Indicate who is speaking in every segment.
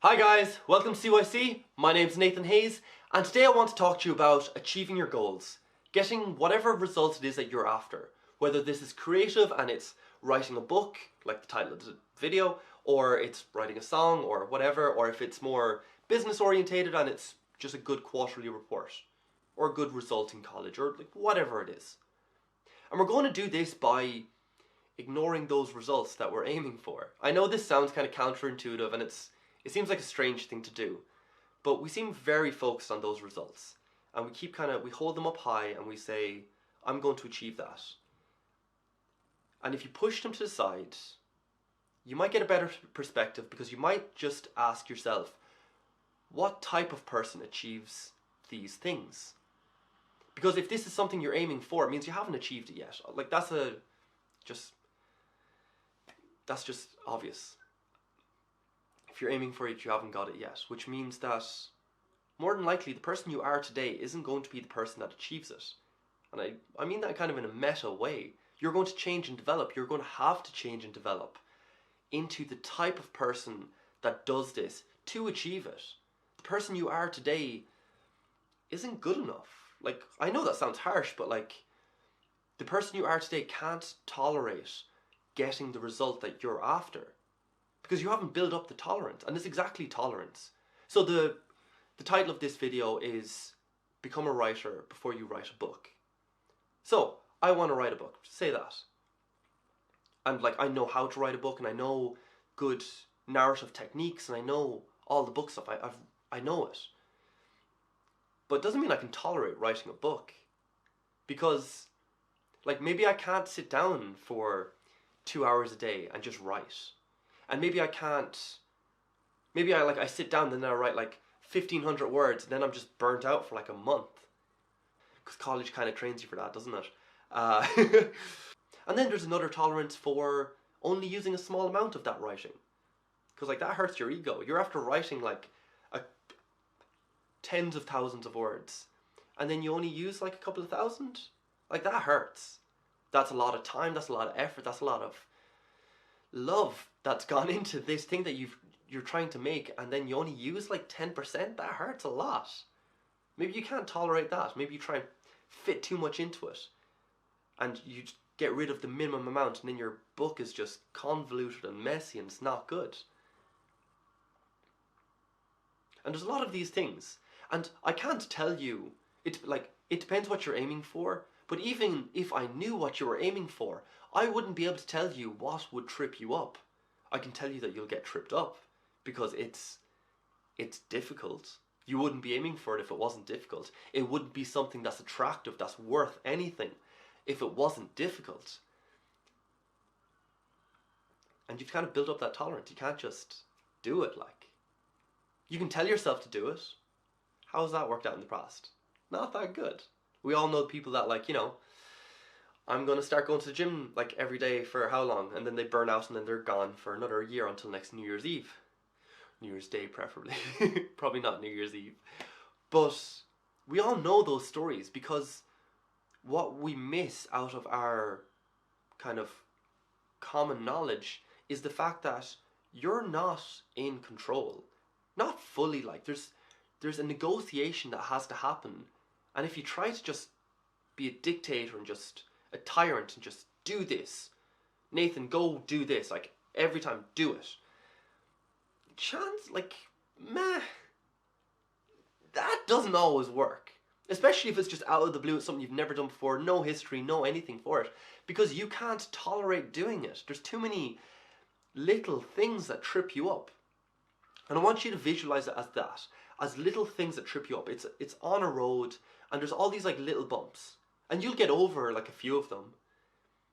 Speaker 1: Hi guys, welcome to CYC. My name's Nathan Hayes, and today I want to talk to you about achieving your goals, getting whatever result it is that you're after. Whether this is creative and it's writing a book, like the title of the video, or it's writing a song or whatever, or if it's more business orientated and it's just a good quarterly report, or a good result in college, or like whatever it is. And we're going to do this by ignoring those results that we're aiming for. I know this sounds kind of counterintuitive and it seems like a strange thing to do, but we seem very focused on those results. And we hold them up high and we say, I'm going to achieve that. And if you push them to the side, you might get a better perspective, because you might just ask yourself, what type of person achieves these things? Because if this is something you're aiming for, it means you haven't achieved it yet. Like that's just obvious. If you're aiming for it, you haven't got it yet, which means that more than likely the person you are today isn't going to be the person that achieves it. And I mean that kind of in a meta way. You're going to change and develop. You're going to have to change and develop into the type of person that does this to achieve it. The person you are today isn't good enough. Like, I know that sounds harsh, but like, the person you are today can't tolerate getting the result that you're after, because you haven't built up the tolerance, and it's exactly tolerance. So the title of this video is Become a Writer Before You Write a Book. So, I want to write a book, say that. And like, I know how to write a book, and I know good narrative techniques, and I know all the book stuff, I know it. But it doesn't mean I can tolerate writing a book, because like, maybe I can't sit down for 2 hours a day and just write. And maybe I sit down and then I write like 1,500 words, and then I'm just burnt out for like a month. Because college kind of trains you for that, doesn't it? And then there's another tolerance for only using a small amount of that writing. Because like, that hurts your ego. You're after writing like tens of thousands of words, and then you only use like a couple of thousand? Like, that hurts. That's a lot of time, that's a lot of effort, that's a lot of love that's gone into this thing that you're trying to make, and then you only use like 10%. That hurts a lot. Maybe you can't tolerate that. Maybe you try and fit too much into it, and you get rid of the minimum amount, and then your book is just convoluted and messy and it's not good. And there's a lot of these things, and I can't tell you, it depends what you're aiming for. But even if I knew what you were aiming for, I wouldn't be able to tell you what would trip you up. I can tell you that you'll get tripped up, because it's difficult. You wouldn't be aiming for it if it wasn't difficult. It wouldn't be something that's attractive, that's worth anything, if it wasn't difficult. And you've kind of built up that tolerance. You can't just do it. Like, you can tell yourself to do it. How has that worked out in the past? Not that good. We all know people that, like, you know, I'm going to start going to the gym like every day for how long, and then they burn out and then they're gone for another year until next New Year's Eve. New Year's Day preferably. Probably not New Year's Eve. But we all know those stories, because what we miss out of our kind of common knowledge is the fact that you're not in control. Not fully. Like, there's a negotiation that has to happen. And if you try to just be a dictator and just a tyrant and just do this, Nathan, go do this, like every time, do it. That doesn't always work. Especially if it's just out of the blue, it's something you've never done before, no history, no anything for it. Because you can't tolerate doing it. There's too many little things that trip you up. And I want you to visualize it as that. As little things that trip you up. It's on a road, and there's all these like little bumps, and you'll get over like a few of them,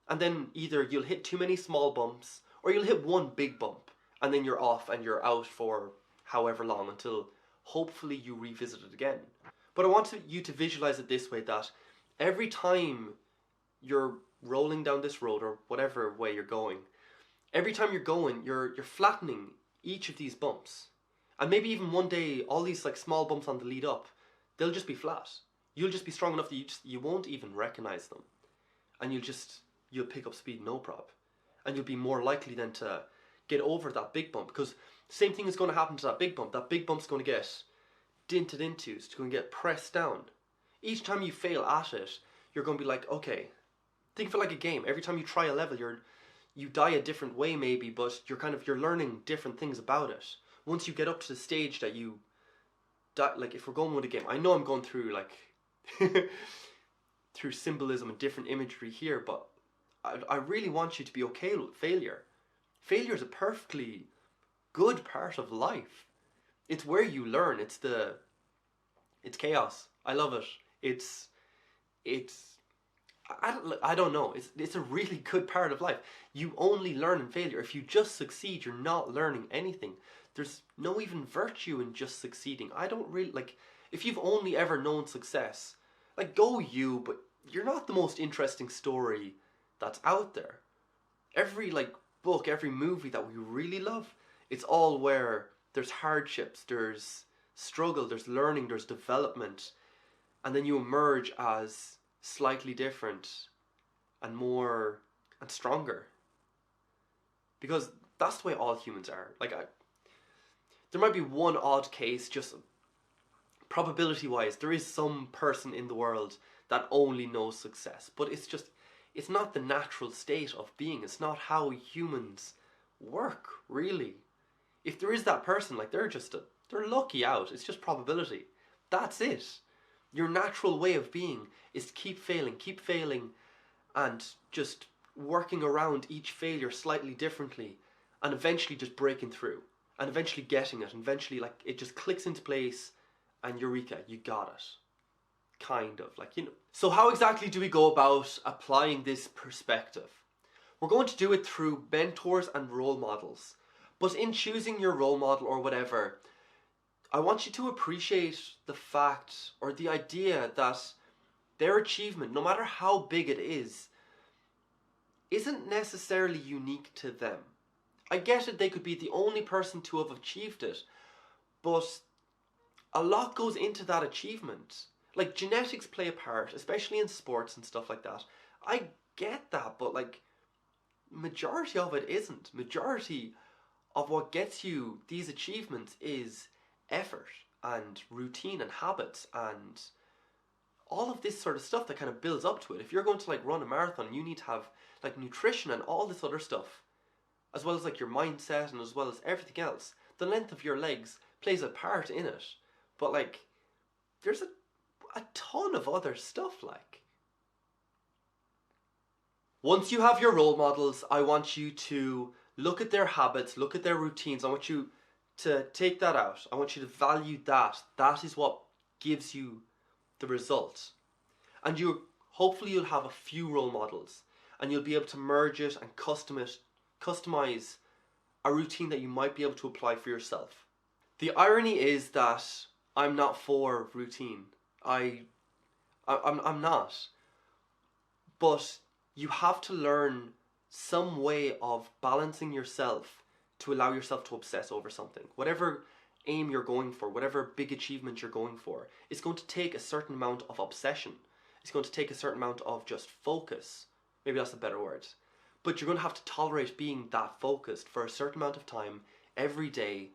Speaker 1: and then either you'll hit too many small bumps, or you'll hit one big bump, and then you're off and you're out for however long, until hopefully you revisit it again. But I want you to visualize it this way, that every time you're rolling down this road, or whatever way you're going, every time you're going, you're flattening each of these bumps. And maybe even one day, all these like small bumps on the lead up, they'll just be flat. You'll just be strong enough that you won't even recognize them. And you'll pick up speed no prob. And you'll be more likely then to get over that big bump. Because Same thing is going to happen to that big bump. That big bump's going to get dinted into, it's going to get pressed down. Each time you fail at it, you're going to be like, okay, think of it like a game. Every time you try a level, you die a different way maybe, but you're learning different things about it. Once you get up to the stage that you die, like if we're going with a game, I know I'm going through like through symbolism and different imagery here, but I really want you to be okay with failure. Failure is a perfectly good part of life. It's where you learn. It's chaos. I love it. I don't know. It's a really good part of life. You only learn in failure. If you just succeed, you're not learning anything. There's no even virtue in just succeeding. I don't really like. If you've only ever known success, like go you, but you're not the most interesting story that's out there. Every like book, every movie that we really love, it's all where there's hardships, there's struggle, there's learning, there's development, and then you emerge as slightly different and more and stronger. Because that's the way all humans are. There might be one odd case, just probability wise, there is some person in the world that only knows success, but it's not the natural state of being. It's not how humans work, really. If there is that person, like they're lucky out. It's just probability. That's it. Your natural way of being is to keep failing, and just working around each failure slightly differently, and eventually just breaking through, and eventually getting it, and eventually like it just clicks into place, and eureka, you got it. Kind of, like, you know. So how exactly do we go about applying this perspective? We're going to do it through mentors and role models. But in choosing your role model or whatever, I want you to appreciate the fact or the idea that their achievement, no matter how big it is, isn't necessarily unique to them. I get it, they could be the only person to have achieved it, but a lot goes into that achievement. Like, genetics play a part, especially in sports and stuff like that. I get that, but like, majority of it isn't. Majority of what gets you these achievements is effort and routine and habits and all of this sort of stuff that kind of builds up to it. If you're going to like run a marathon, you need to have like nutrition and all this other stuff, as well as like your mindset and as well as everything else. The length of your legs plays a part in it, but like there's a ton of other stuff. Like, once you have your role models, I want you to look at their habits, look at their routines. I want you to take that out. I want you to value that. That is what gives you the result. And hopefully you'll have a few role models, and you'll be able to merge it and customize a routine that you might be able to apply for yourself. The irony is that I'm not for routine. I'm not. But you have to learn some way of balancing yourself to allow yourself to obsess over something. Whatever aim you're going for, whatever big achievement you're going for, it's going to take a certain amount of obsession. It's going to take a certain amount of just focus. Maybe that's a better word. But you're going to have to tolerate being that focused for a certain amount of time every day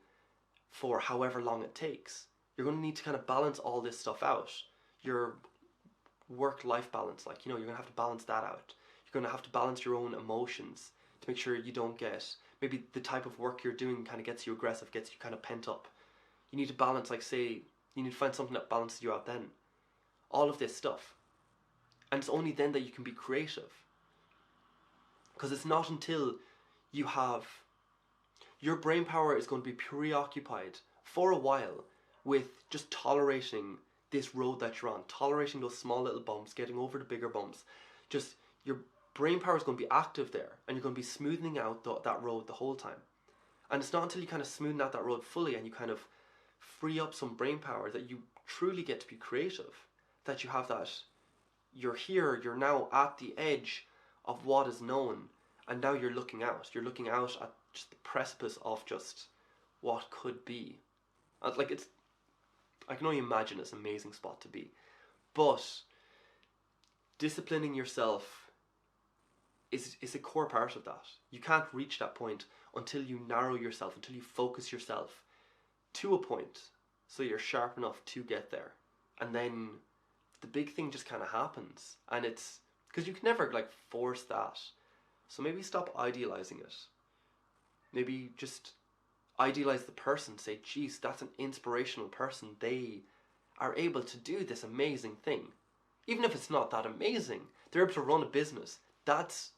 Speaker 1: for however long it takes. You're going to need to kind of balance all this stuff out. Your work-life balance, like, you know, you're going to have to balance that out. You're going to have to balance your own emotions to make sure you don't get, maybe the type of work you're doing kind of gets you aggressive, gets you kind of pent up. You need to balance, like, say, you need to find something that balances you out then. All of this stuff. And it's only then that you can be creative. Because it's not until you have, your brain power is going to be preoccupied for a while with just tolerating this road that you're on, tolerating those small little bumps, getting over the bigger bumps. Just, your brain power is going to be active there, and you're going to be smoothing out that road the whole time. And it's not until you kind of smoothen out that road fully and you kind of free up some brain power that you truly get to be creative, that you have that, you're here, you're now at the edge of what is known, and now you're looking out at just the precipice of just what could be. Like, it's, I can only imagine it's an amazing spot to be. But disciplining yourself is a core part of that. You can't reach that point until you narrow yourself, until you focus yourself to a point so you're sharp enough to get there. And then the big thing just kind of happens. And it's because you can never like force that. So maybe stop idealizing it. Maybe just idealize the person. Say, geez, that's an inspirational person. They are able to do this amazing thing. Even if it's not that amazing, they're able to run a business. That's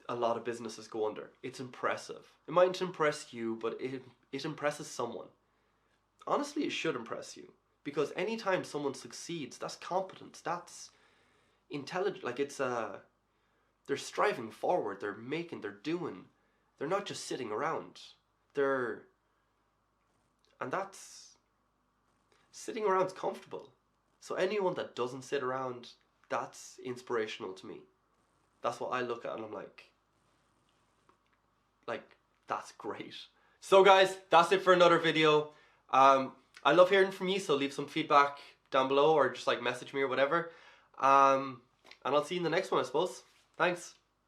Speaker 1: a lot of businesses go under. It's impressive. It mightn't impress you, but it impresses someone. Honestly, it should impress you. Because anytime someone succeeds, that's competence. That's intelligent. Like they're striving forward. They're doing. They're not just sitting around. And that's, sitting around's comfortable. So anyone that doesn't sit around, that's inspirational to me. That's what I look at and I'm like, that's great. So guys, that's it for another video. I love hearing from you, so leave some feedback down below or just like message me or whatever. And I'll see you in the next one, I suppose. Thanks.